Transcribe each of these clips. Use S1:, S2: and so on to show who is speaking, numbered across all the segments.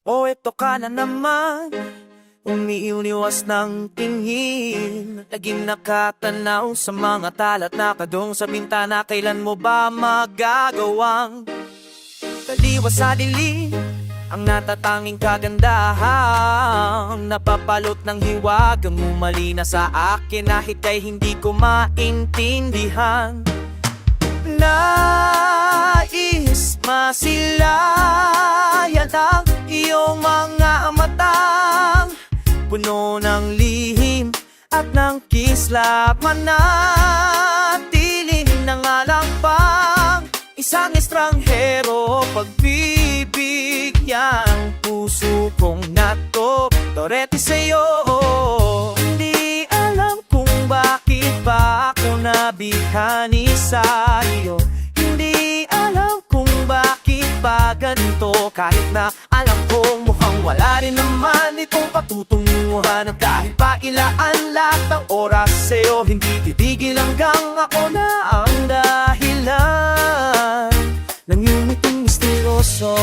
S1: O eto ka na naman, umiiwas ng tingin. Laging nakatanaw sa mga talat na kadong sa bintana. Kailan mo ba magagawang taliwas sa dilim ang natatanging kagandahan? Napapalot ng hiwagang umalina sa akin kahit ay hindi ko maintindihan. Nais masilayan ang iyong mga matang puno ng lihim at ng kislap. Manatiling nangalangpang isang estranghero. Pagbibigyan puso kong nato torete sa'yo. Hindi alam kung bakit ba ako nabihani sa'yo. Hindi alam kung bakit ba ganito, kahit na alam kong mukhang wala rin naman itong patutunguhan. Dahil pa ilaan lahat ng oras sa'yo, hindi titigil hanggang ako na ang dahilan ng iyong nitong misteryoso.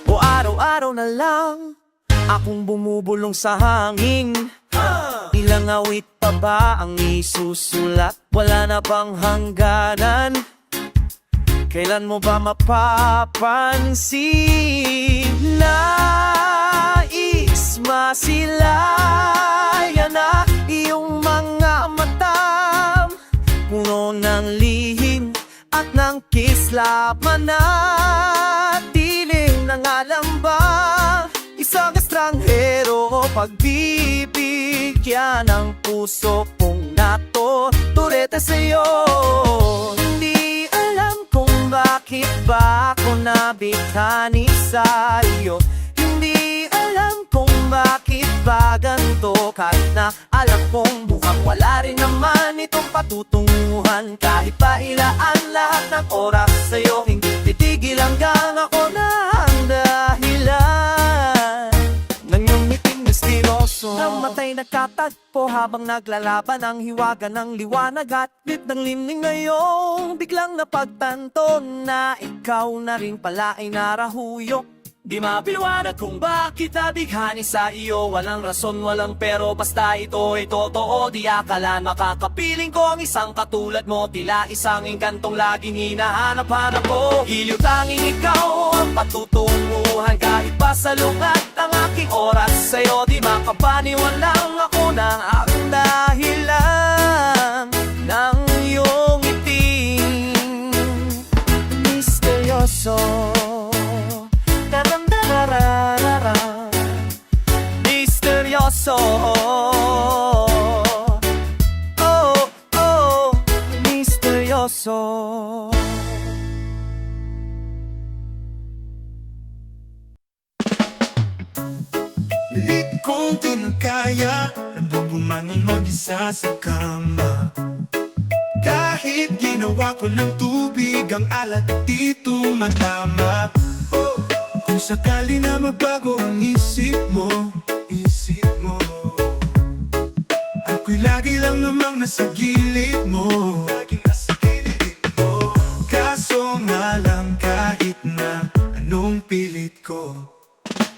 S1: O araw-araw na lang akong bumubulong sa hangin. Ilang awit pa ba ang isusulat? Wala na bang hangganan? Kailan mo ba mapapansin? Nais masilayan na iyong mga matam puno ng lihim at ng kislap. Manatiling nangalamba isang estranghero. Pagbibigyan ng puso kong nato turete sa'yo. Hindi alam kung bakit ba ako nabihani sa'yo. Hindi alam kung bakit ba ganito, kahit na alam kong mukhang wala rin naman itong patutunguhan. Kahit pa ilaan lahat ng oras sa'yo, hindi titigil hanggang ako na ang dahilan ng iyong ngiting misteryoso. Namatay nagkatagpo habang naglalaban ang hiwaga ng liwanag at lit ng limning ngayong biglang napagtanto na ikaw na rin pala ay narahuyok. Di mapiliwanag kung bakit nabighani sa iyo. Walang rason, walang pero, basta ito ay totoo. Di akala makakapiling ko ang isang katulad mo. Tila isang engkantong laging hinahanap-hanap ko. Giliw tanging ikaw ang patutunguhan. Kahit pa salungat ang aking oras sa'yo, di makapaniwalang ako ng aking dahilan ng iyong iting misteryoso. Misteryoso. Oh, oh, misteryoso.
S2: Pilit kong tinagkaya na bumumangin mag-isa sa kama. Kahit ginawa ko ng tubig ang alat at dito matama. Kung sakali na magbago ang isip mo, ako'y lagi lang namang nasa gilid mo. Kaso nga lang kahit na anong pilit ko,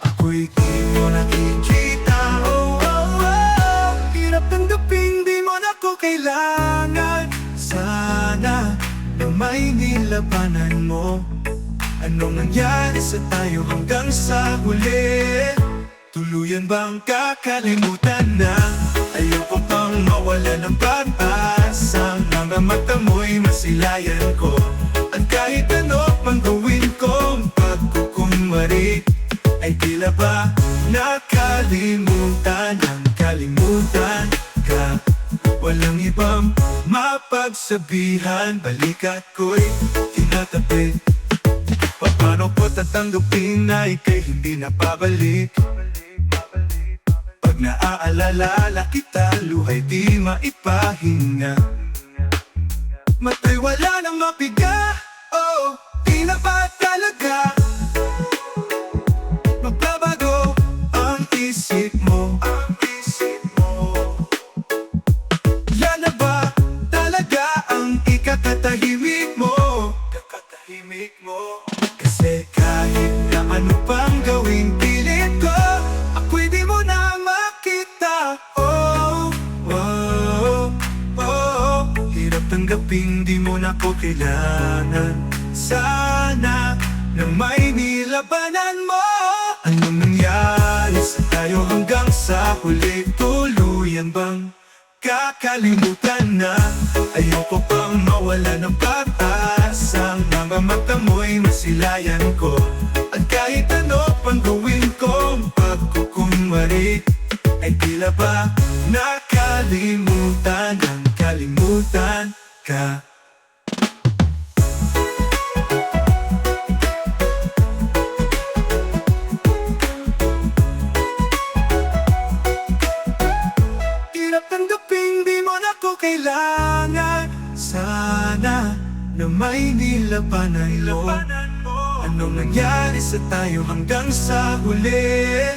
S2: ako'y di mo nakikita. Oh, oh, oh. Hirap tanggapin, di mo na ko kailangan. Sana na may nilabanan mo. Anong nangyari sa tayo hanggang sa huli? Tuluyan bang kakalimutan na? Ayoko pang mawala ng pag-asa. Mga mata mo'y masilayan ko. At kahit ano pang gawin kong pagkukunwari, ay tila ba nakalimutan ang kalimutan ka. Walang ibang mapagsabihan, balikat ko'y tinatapid. Paano ko tatanggapin na ika'y hindi napabalik? Pag naaalala kita, luhay di maipahinga. Mata'y wala nang mapiga. Oh, di na ba talaga magbabago ang isip mo? mo na ko kailangan. Sana na may nilabanan mo. Anong nangyari sa tayo hanggang sa huli? Tuluyan bang kakalimutan na? Ayoko pang mawala ng pag-asa. Mga mata mo'y masilayan ko. At kahit ano pang gawin kong pagkukunwari, ay tila ba nakalimutan ang kalimutan ka. Hirap tanggapin, di mo na ko kailangan. Sana na may nilabanan mo. Anong nangyari sa tayo hanggang sa huli?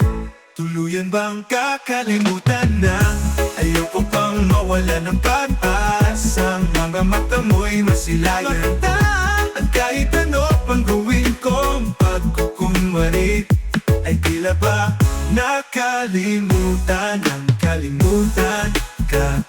S2: Tuluyan bang kakalimutan na? Ayoko pang mawala ng pag-asa. Mga mata mo'y masilayan. At kahit ano pang gawin kong pagkukunwari, ay tila ba nakalimutan ang kalimutan ka.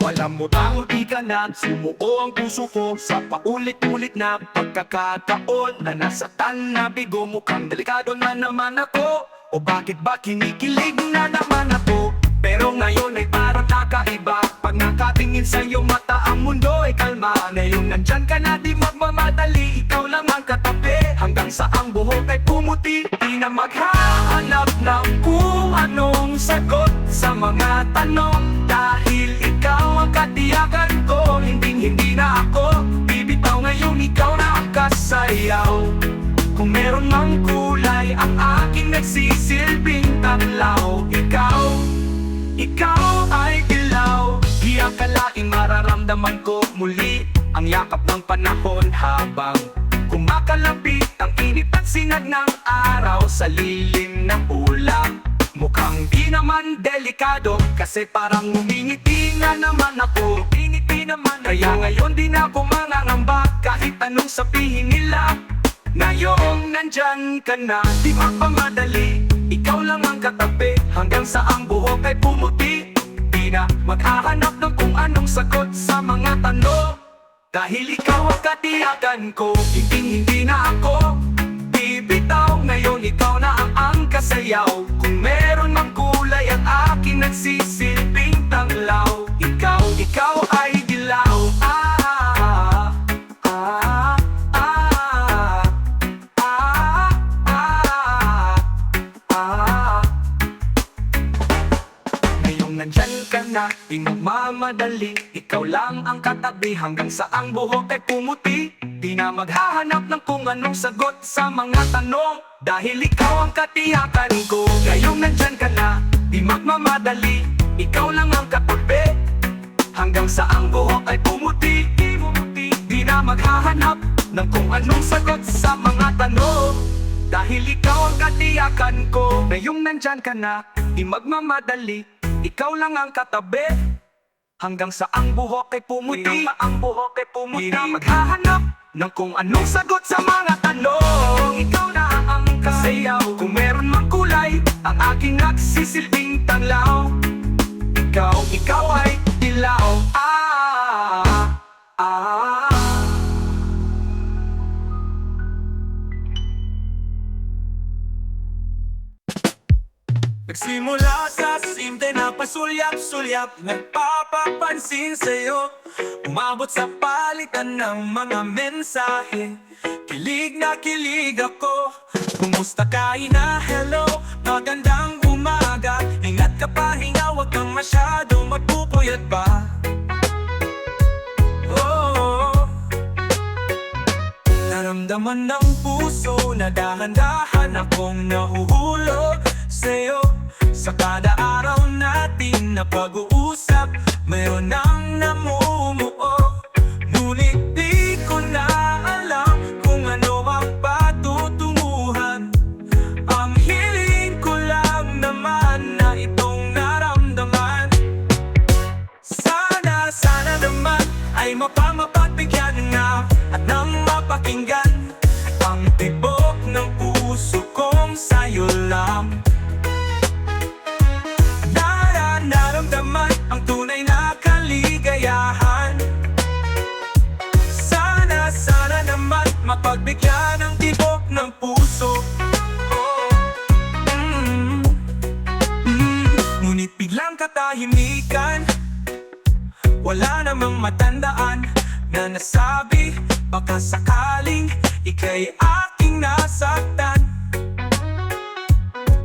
S3: Walang mutang di ka na, sumuko ang puso ko sa paulit-ulit na pagkakataon na nasaktan na bigo. Mukhang delikado na naman ako, o bakit ba kinikilig na naman ako? Pero ngayon ay parang nakaiba. Pag nakatingin sa iyong mata, ang mundo ay kalma. Ngayon nandyan ka na, di magmamadali, ikaw lang ang katabi. Hanggang sa ang buhok ay pumuti, di na maghahanap ng kung anong sagot sa mga tanong. Dahil ikaw ang katiyakan ko, hindi na ako bibitaw. Ngayon ikaw na ang kasayaw. Kung meron mang kulay, ang aking nagsisilbing tanglaw. Ikaw ay ilaw. Di akalaing mararamdaman ko muli ang yakap ng panahon habang kumakalapit ang init at sinag ng araw sa lilim ng ulam. Mukhang di naman delikado kasi parang umingiti na naman ako. Kaya ngayon di na ako mangangamba kahit anong sabihin nila. Ngayong nandyan ka na, di magpamadali, ikaw lang ang katabi. Hanggang sa ang buhok ay pumuti, di na maghahanap ng kung anong sagot sa mga tanong. Dahil ikaw ang katiyakan ko, hindi na ako bibitaw. Ngayon ikaw na ang kasayaw. Kung meron mang kulay, ang aking nagsisilbing tanglaw. Ikaw ay dilaw. Ngayong nandyan ka na, di magmamadali, ikaw lang ang katabi. Hanggang sa ang buhok ay pumuti, di na maghahanap ng kung anong sagot sa mga tanong. Dahil ikaw ang katiyakan ko. Ngayong nandyan ka na, di magmamadali, ikaw lang ang katabi. Hanggang sa ang buhok ay pumuti, di na maghahanap ng kung anong sagot sa mga tanong. Dahil ikaw ang katiyakan ko. Ngayong nandyan ka na, di magmamadali, ikaw lang ang katabi. Hanggang sa ang buhok ay pumuti, di na maghahanap ng kung anong sagot sa mga tanong. Ikaw na ang kasayaw. Kung meron mang kulay, ang aking nagsisilbing tanglaw. Ikaw ay dilaw.
S1: Nagsimula sa simple na pasulyap-sulyap, nagpapapansin sa'yo. Umabot sa palitan ng mga mensahe, kilig na kilig ako. Kumusta ka ina? Hello, magandang umaga. Ingat ka pa, hinga, wag kang masyadong magpupuyat pa. Oh, naramdaman ng puso na dahan-dahan akong nahuhulog sa'yo. Sa kada araw natin na pag-uusap, mayroon nang namumuo. Ngunit di ko na alam kung ano ang patutunguhan. Ang hiling ko lang naman na itong naramdaman. Sana naman ay mapamapagbigyan nga at nang mapakinggan ang tibok ng puso kong sa'yo lang.
S3: ika'y aking nasaktan.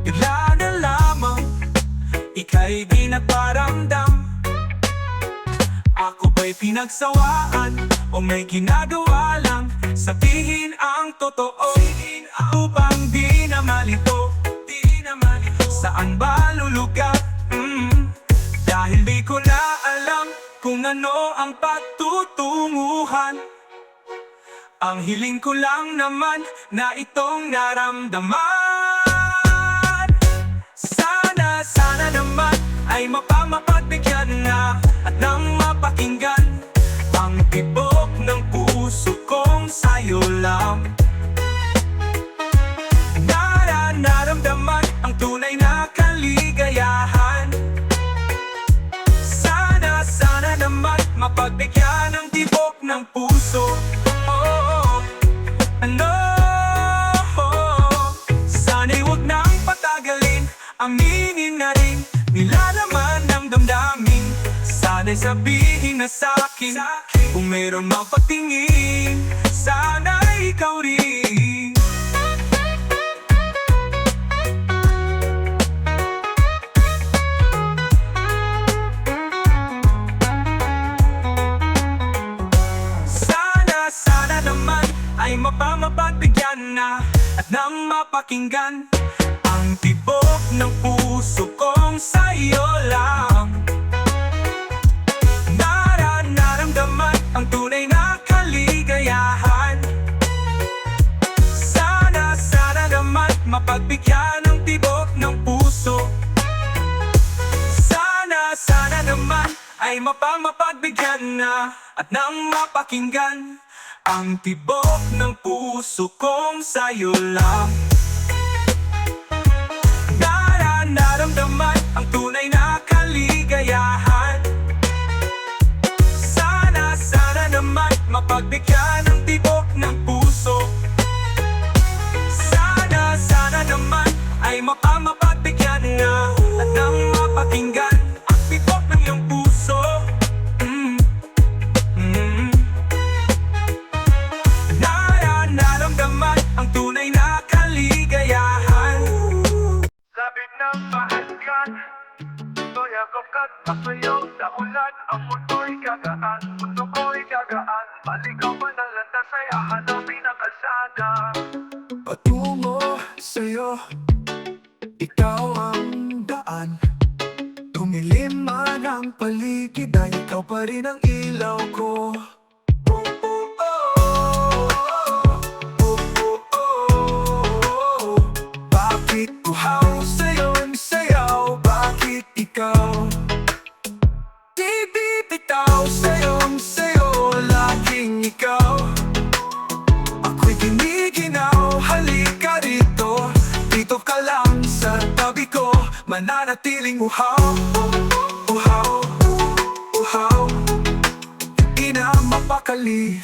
S3: Bigla na lamang, ika'y di nagparamdam. Ako ba'y pinagsawaan o may ginagawa lang? Sabihin ang totoo upang di na malito. Saan ba lulugar? Dahil di ko na alam kung ano ang patutunguhan. Ang hiling ko lang naman na itong naramdaman. Sana naman ay mapagbigyan na at nang mapakinggan ang tibok ng puso kong sa'yo lang. Naramdaman ang tunay na kaligayahan. Sana naman mapagbigyan ang tibok ng puso. Sana'y huwag nang patagalin, aminin na rin nilalaman ng damdamin. Sana'y sabihin na sa'kin kung mayroon mang patingin. Sana'y ikaw rin. Sana naman ay mapagbigyan na at nang mapakinggan ang tibok ng puso kong sa'yo lang. Naramdaman ang tunay na kaligayahan. Sana naman mapagbigyan ang tibok ng puso. Sana naman ay mapagbigyan na at nang mapakinggan ang tibok ng puso kong sa'yo lang. Naramdaman ang tunay na kaligayahan. Sana naman mapagbigyan ang tibok ng puso. Sana naman ay mapagbigyan na at nang mapakinggan ang tibok ng iyong puso. Naramdaman ang tunay na kaligayahan.
S2: Sabit ng pahatgan, ito'y ako katakayaw sa ulan. Ang mundo'y gagaan, mundo ko'y gagaan. Maligaw pa ng landas ay hahanapin ang kalsada. Patungo sa'yo, ikaw ang daan. Tumilim man ang paligid ay ikaw pa rin ang ilaw ko. Bakit uhaw sa'yo ang sayaw? Bakit ikaw? Di bibitaw sa'yo ang sayo, laging ikaw. Ako'y giniginaw, halika rito. Dito ka lang sa tabi ko, mananatiling uhaw. Uhaw, uhaw. Di na mapakali,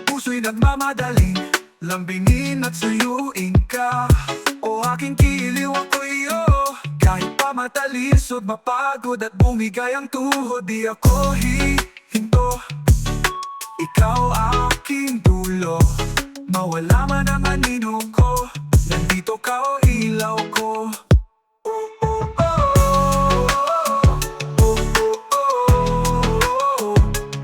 S2: puso'y nagmamadali. Lambingin at suyuin ka, o aking kiliw ako iyo. Kahit pa matalisod, mapagod at bumigay ang tuhod, di ako hihinto. Ikaw aking dulo, mawala man ang anino ko. Nandito ka o ilaw ko.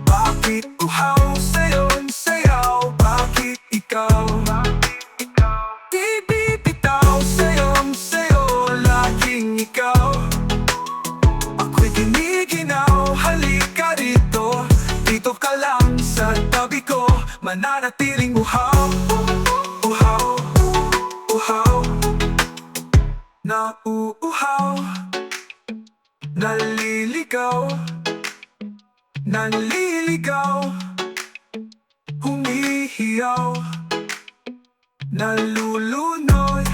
S2: Bakit uhaw sa'yo ang sayaw? Bakit ikaw? Di bibitaw sa'yo ang sayo, laging ikaw. Ako'y giniginaw, halika rito. Dito ka lang sa tabi ko, mananatiling uhaw. Uhaw, uhaw. Nauuhaw, naliligaw, naliligaw, humihiyaw, nalulunod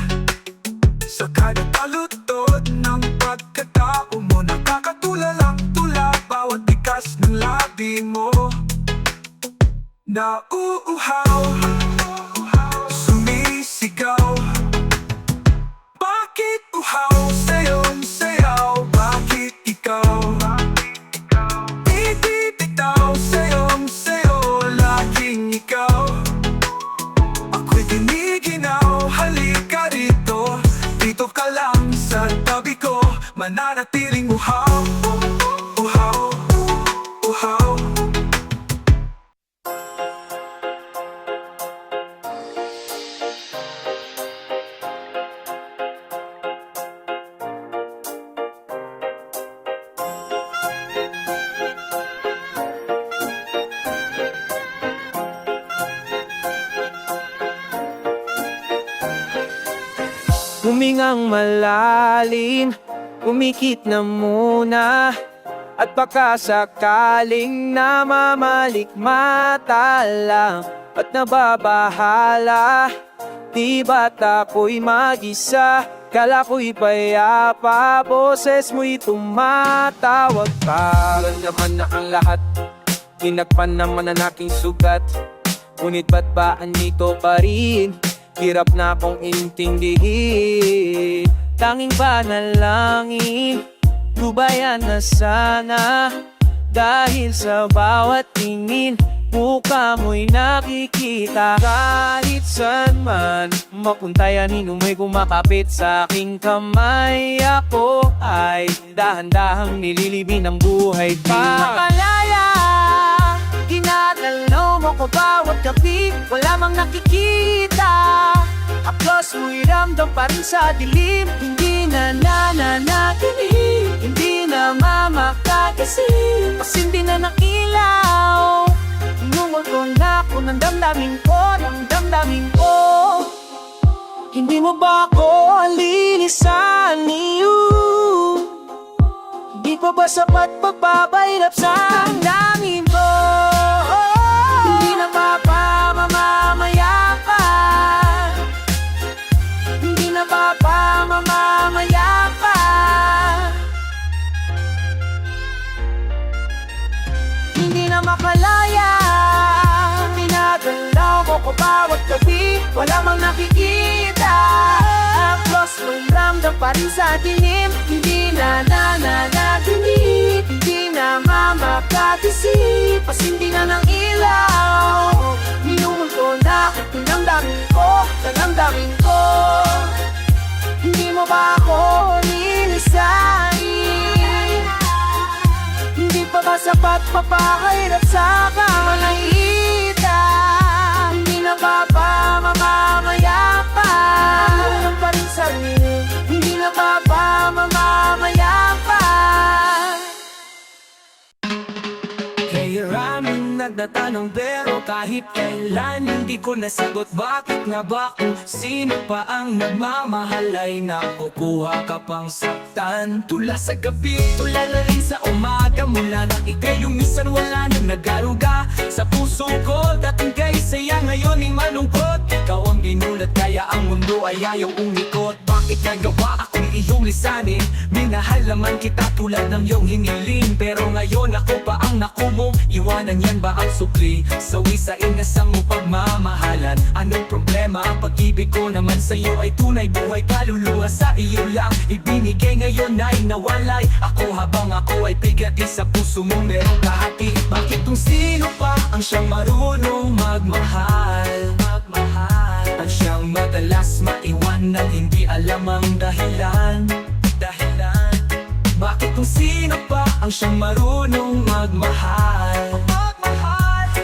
S2: sa kada palutod ng pagkatao mo. Nakakatulalang tula bawat tikas ng labi mo. Nauuhaw, sumisigaw. Bakit uhaw sa'yo ang sayaw? Bakit ikaw? Bibitaw sa'yo ang sayo, laging ikaw. Ako'y
S3: manatiling uhaw, uhaw, uhaw.
S1: Humingang malalim, umikit na muna. At baka sakaling namamalikmata lang at nababahala. Di ba't ako'y mag-isa? Kala ko'y payapa, boses mo'y tumatawag pa. Naman na ang lahat, tinagpan naman ang aking sugat. Ngunit ba't ba andito pa rin? Hirap na akong intindihin. Tanging panalangin, lubayan na sana. Dahil sa bawat tingin, mukha mo'y nakikita. Kahit saan man mapuntayanin, may kumakapit sa aking kamay. Ako ay dahan-dahang nililibin ng buhay pa. Makalaya, ginagalaw mo ko bawat gabi, wala mang nakikita. Aplos mo'y ramdam pa rin sa dilim. Hindi na nananaginip, hindi na mamakakasip. Pas hindi na nakilaw, inungol ko na ako ng damdamin ko, ng damdamin ko. Hindi mo ba ako lilisan niyo? Di pa ba sapat pagbabaylap sa damdamin ko? Hindi na ba mamamayapan? Hindi na ba mamamayapan? Hindi na makalaya, pinagalaw mo ko bawat gabi, wala mang nakikita. Aplos mo'y ramdam pa rin sa dilim. Hindi na nananaginip, hindi na mamakakisip. Pas hindi na ng ilaw, minumul ko na ng damdamin ko, ng damdamin ko. Hindi mo ba ako nilisain? Hindi pa ba sapat papakahirap sa kamalahitan? Hindi na ba mamamayapan? Ano pa rin sarili, hindi na ba mamamayapan? Kaya raming nagtatanong pero kahit kailan hindi ko nasagot. Bakit nga ba kung sino pa ang nagmamahal ay nakukuha ka pang saktan? Tula sa gabi, tula na rin sa umaga. Mula nang ika'y lumisan wala nang nagaruga sa puso ko. Dating kay saya ngayon ay malungkot. Ikaw ang ginulat kaya ang mundo ay ayaw umikot. Bakit nagawa akong iyong lisanin? Minahal naman kita tulad ng iyong hiniling. Pero ngayon ako pa ang nakumo. Iwanan yan ba ang sukli? Sawi sa inasang mo pagmamahalan. Anong problema? Ang pag-ibig ko naman sa'yo ay tunay. Buhay kaluluwa sa iyo lang ibinigay, ngayon ay nawalay. Ako habang ako ay bigati sa puso mo merong kahati. Bakit kung sino pa ang siyang marunong magmahal? Ang siyang madalas maiwan nang hindi alam ang dahilan. Bakit kung sino pa ang siyang marunong magmahal?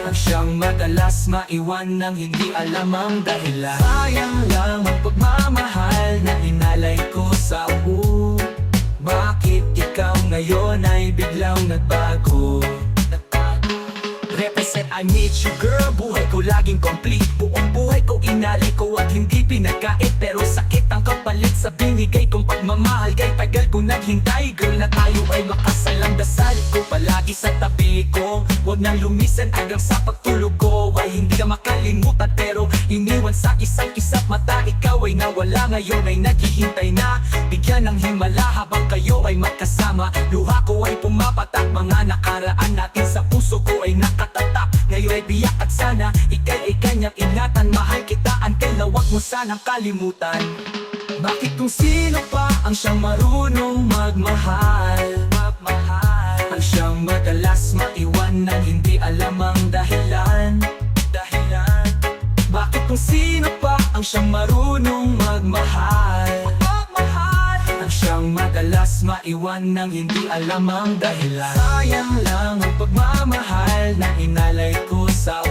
S1: Ang siyang madalas maiwan nang hindi alam ang dahilan. Sayang lang ang pagmamahal na inalay ko sa uo. Bakit ikaw ngayon ay biglang nagbago? Represent I need you girl, buhay ko laging complete. Buong buhay ko inalay ko at hindi pinagkait. Pero sakit ang kapalit sa binigay kong pagmamahal. Kay tagal ko naghintay girl na tayo ay makasalang. Dasal ko palagi sa tabi ko, huwag nang lumisan hanggang sa pagtulog ko. Ay hindi ka makalimutan pero iniwan sa isang kisap mata. Ikaw ay nawala ngayon ay naghihintay na. Bigyan ng himala habang kayo ay magkasama. Luha ko ay pumapatak, mga nakaraan natin sa puso ko ay nakatatak. Ngayon ay biyak at sana ika'y kanyang ingatan. Mahal kita, antay na wag mo sanang kalimutan. Bakit kung sino pa ang siyang marunong magmahal? Ang siyang madalas maiwan nang hindi alam ang dahilan. Bakit kung sino pa ang siyang marunong magmahal? Ang siyang madalas
S3: madalas maiwan nang hindi alam ang dahilan. Sayang lang ang pagmamahal na inalay ko sa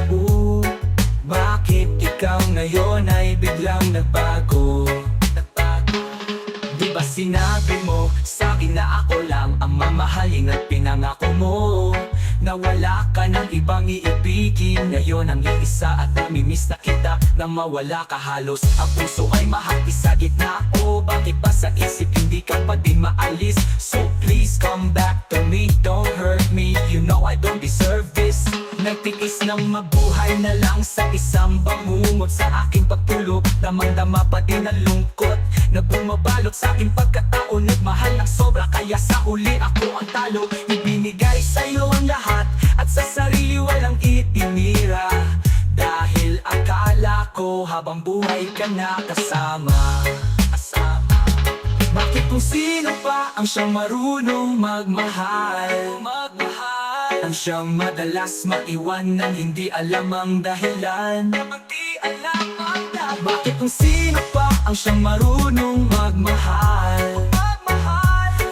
S3: bakit ikaw ngayon ay biglang nagbago? Di ba sinabi mo sa akin na ako lang ang mamahalin at pinangako mo na wala ka ng ibang iibigin? Ngayon ang iisa at namimiss na kita, na mawala ka halos. Ang puso ay mahati sa gitna. O bakit ba sa isip hindi ka pa din maalis? So please come back to me, don't hurt me, you know I don't deserve this. Nagtiis ng mabuhay na lang sa isang bangungot sa aking pagtulog. Damang-dama pa din ang lungkot na bumabalot sa aking pagkatao. Nagmahal ng sobra kaya sa uli ako ang talo. Ibinigay sa'yo ang lahat at sa sarili walang itinira. Dahil akala ko habang buhay ka na kasama. Bakit kung sino pa ang siyang marunong magmahal? Ang siyang madalas maiwan nang hindi alam ang dahilan. Bakit kung sino pa ang siyang marunong magmahal?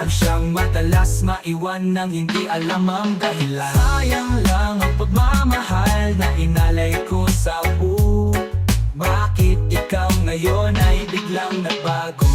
S3: Ang siyang madalas maiwan nang hindi alam ang dahilan. Sayang lang ang pagmamahal na inalay ko sa bakit ikaw ngayon ay biglang nagbago?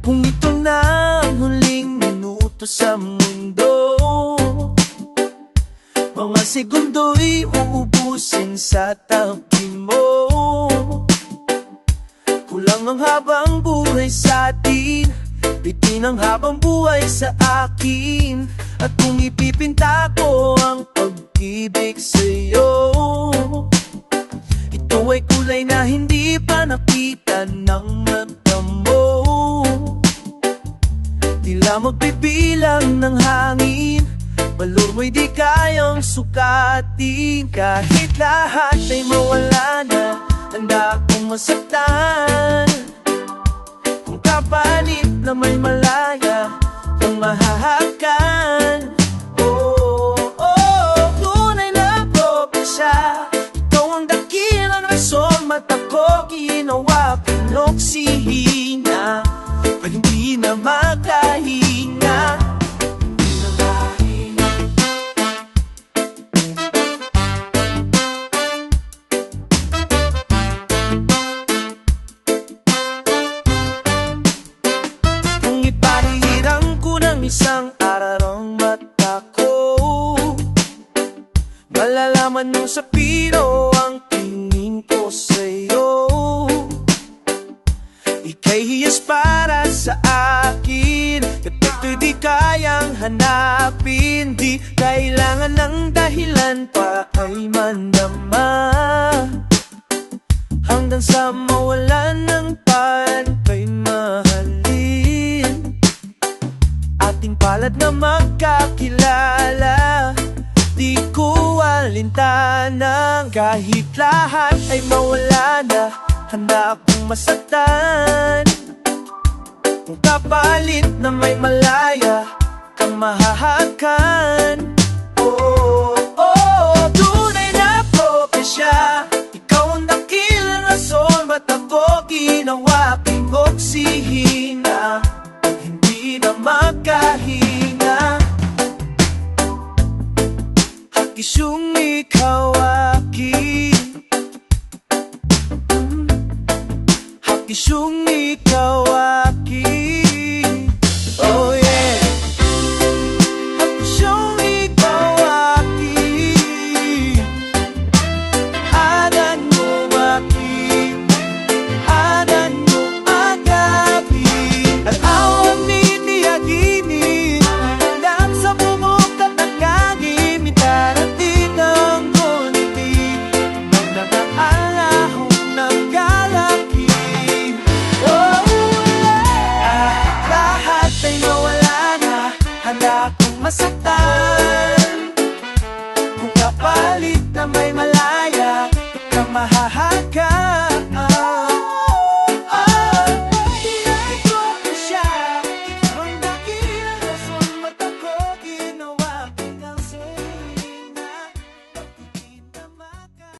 S1: Kung ito na ang huling minuto sa mundo, mga segundo'y uubusin sa tabi mo. Kulang ang habang buhay sa atin, bitin ang habang buhay sa akin. At kung ipipinta ko ang pag-ibig sa'yo, ito ay kulay na hindi pa nakita ng mata mo. Tila magbibilang ng hangin, balor mo'y di kayang sukatin. Kahit lahat ay mawala na, handa akong masaktan. Kung kapalit na may malaya kang mahahakan. Oh, oh, tunay na propesya, ikaw ang dakilang rason. Mata ko ginawa pinoksihina, pa hindi na makahinga. Kung ipahihiram ko ng isang ararong mata ko, malalaman mo sa pino ang tingin ko sa'yo. Ika'y hiyas para sa akin, at ito'y di kayang hanapin. Di kailangan ng dahilan para kay mandama, hanggang sa mawalan ng pantay mahalin. Ating palad na magkakilala, di ko alintanang. Kahit lahat ay mawala na, handa akong masaktan. Kung kapalit na may malaya kang mahahakan. Oh, oh, tunay na propesya, ikaw ang dakilang rason. Ba't ako ginawa pinoksihina, at hindi na makahinga? Hakis yung ikaw akin, hakis yung ikaw akin. Oh yeah, hakis yung ikaw akin. Adan mo akin, adan mo agapin. At awan nitiyaginin lang sa bumok at nagkagim. Itarating ang munti ng nag-aalahong nagkalaki. Oh, ka. Iyahay ko na siya. Ang dakilang rason mata ko ginawa kitang sa'yo na pagkikita maka.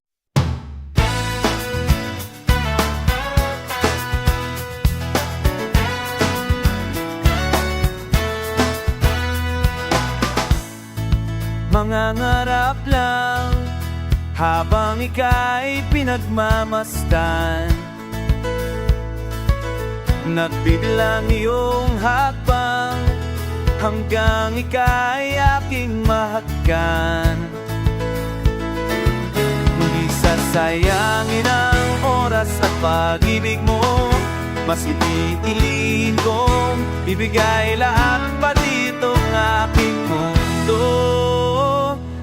S1: Mangangarap lang habang ika'y pinagmamasdan, nagbilang iyong hakbang hanggang ika'y aking mahagkan. Hindi sasayangin ang oras at pag-ibig mo, mas ipipiliin kong ibigay lahat pati itong aking mundo.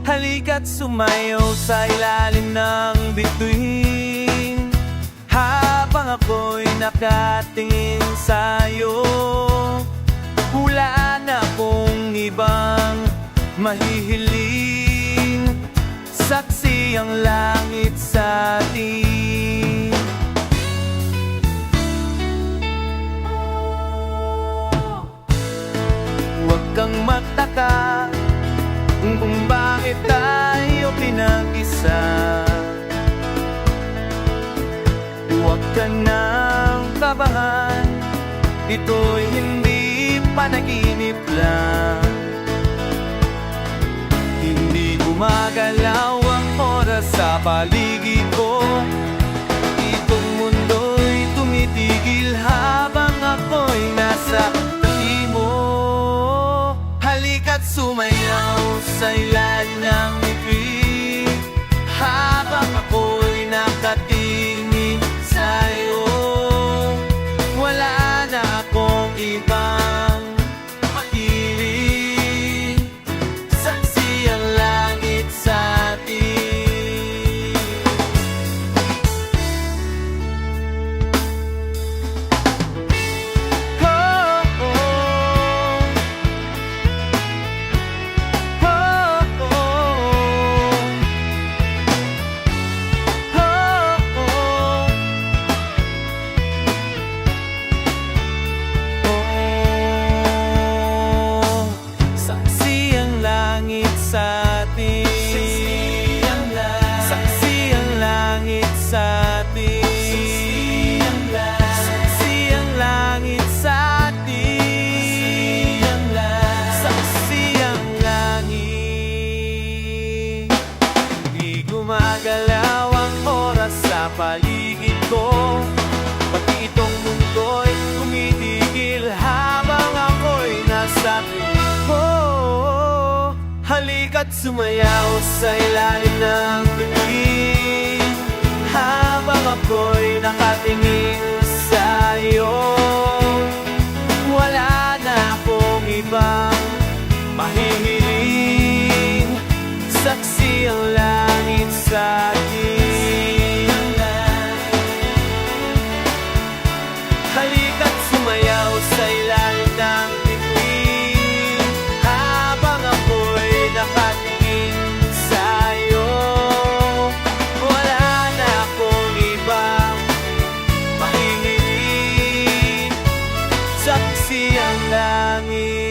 S1: Halika't sumayaw sa ilalim ng bituin habang ako'y nakatingin sa'yo. Wala na akong ibang mahihiling, saksi ang langit sa atin. Huwag kang magtaka kung bakit tayo pinag-isa. Huwag ka nang kabahan, ito'y hindi panaginip lang. Hindi gumagalaw ang oras sa paligid ko, itong mundo'y tumitigil habang ako'y nasa tabi mo. Halika't sumayaw sa ilalim ng bituin habang ako'y nakatingin sa'yo. Wala na akong ibang makiling, saksi ang langit sa atin. Oh, oh. Saksi ang langit sa atin. Saksi ang langit sa atin. Saksi ang langit sa atin. Saksi ang langit. Hindi gumagalaw ang oras sa paligid ko, pati itong mundo'y tumitigil habang ako'y nasa mo. Halika't sumayaw sa ilalim ng bituin habang ako'y nakatingin sa'yo. Wala na akong ibang mahihiling, saksi ang langit sa akin. Halika't sumayaw sa ilalim ng bituin habang ako'y nakatingin sa'yo. Wala na akong ibang mahihiling, saksi ang langit.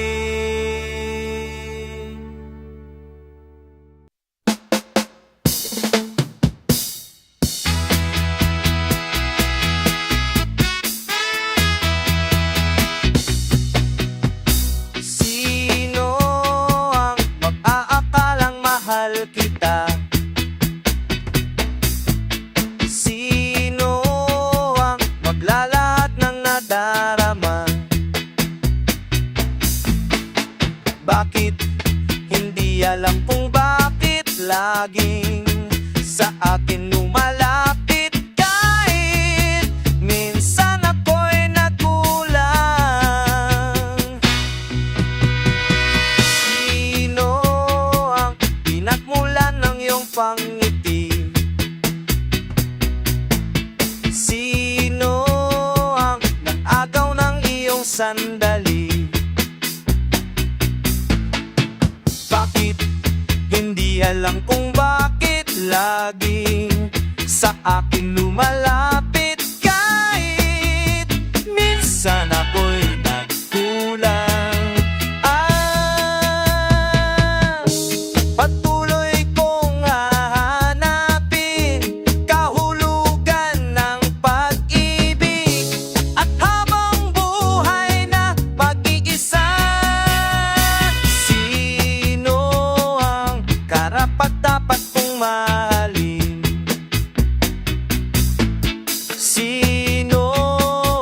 S1: akin lumalapit kahit minsan ako'y nagkulang. Patuloy kong hahanapin kahulugan ng pag-ibig at habang buhay na mag-iisa. Sino ang karapat-dapat kong mahalin? Sino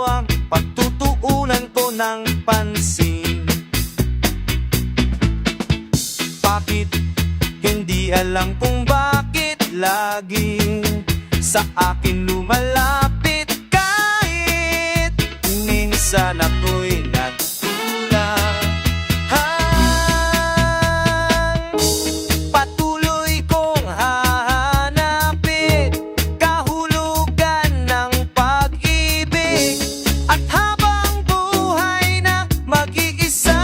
S1: ang pagtutuunan ko ng pansin? Bakit hindi alam kung bakit laging sa akin lumalapit kahit minsan ako'y nagkulang? Patuloy kong hahanapin kahulugan ng pag-ibig at habang buhay na mag-iisa.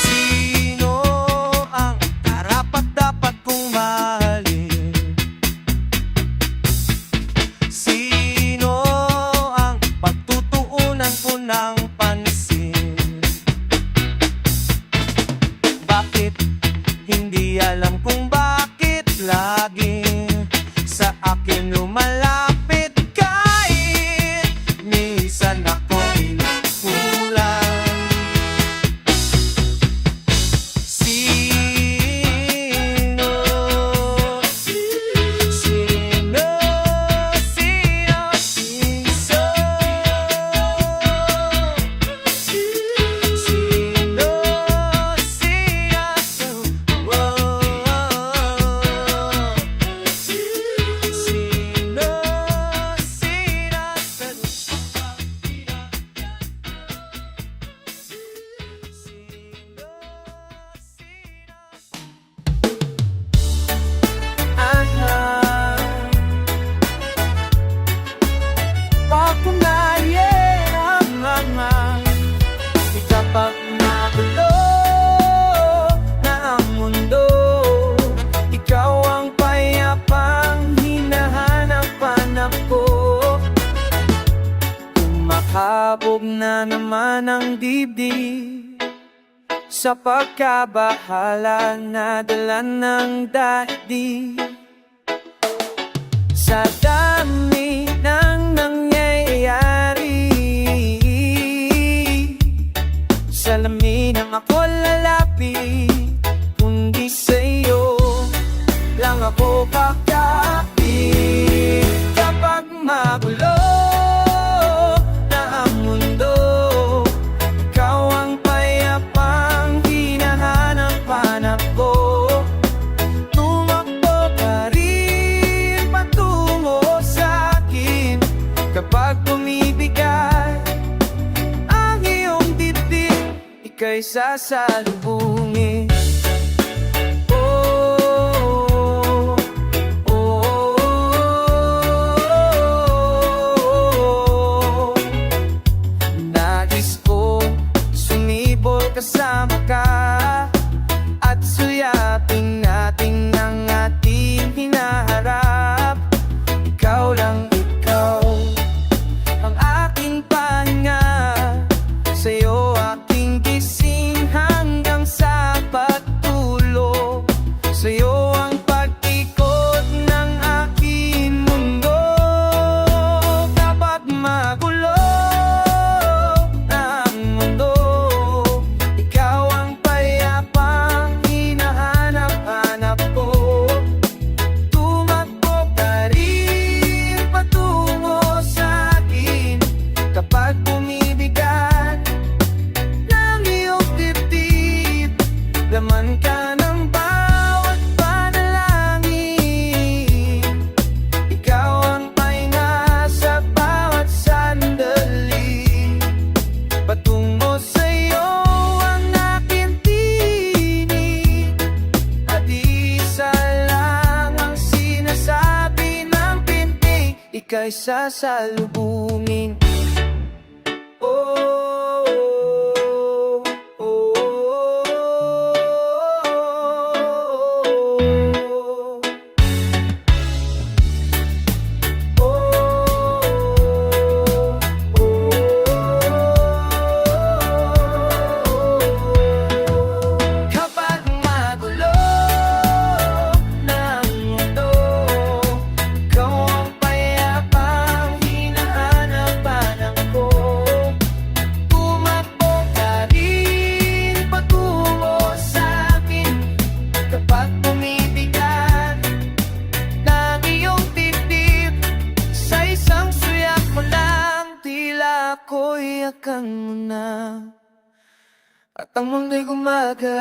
S1: Sino ang karapat-dapat kong mahalin? Sino ang pagtutuunan ko ng pansin? Bakit hindi alam kung bakit laging sa akin lumalapit kahit minsan ako'y nagkulang? Sino? Sino? Sino? Sino? Kapag magulo na ang mundo, ikaw ang payapang hinahanap-hanap ko. Kumakabog na naman ang dibdib sa pagkabahala na dala ng daigdig. Sa dami ng nangyayari, salamin ang ako lalapit, kundi sa'yo lang ako kakapit. Kapag magulo na ang mundo, ikaw ang payapang hinahanap-hanap ko. Tumakbo ka rin patungo sa'kin kapag bumibigay ang iyong dibdib, ika'y sasalubungin. Oh, oh, oh. Nais ko sumibol kasama ka at suyapin natin ang ating hinaharap. Ikaw lang, ikaw ang aking pahinga, sa'yo aking gising hanggang sa pagtulog, sa'yo ang pag-ikot ng aking mundo. Kapag magulo na ang mundo, ikaw ang payapang ika'y sasalubungin. Oh, oh, oh, kapag magulo ng mundo, ikaw ang payapang hinahanap-hanap ko. Tumakbo ka rin patungo sa'kin kapag bumibigat ng iyong dibdib. Sa isang suyak mo lang, tila ako'y yakang mo na, at ang mundo'y gumaga.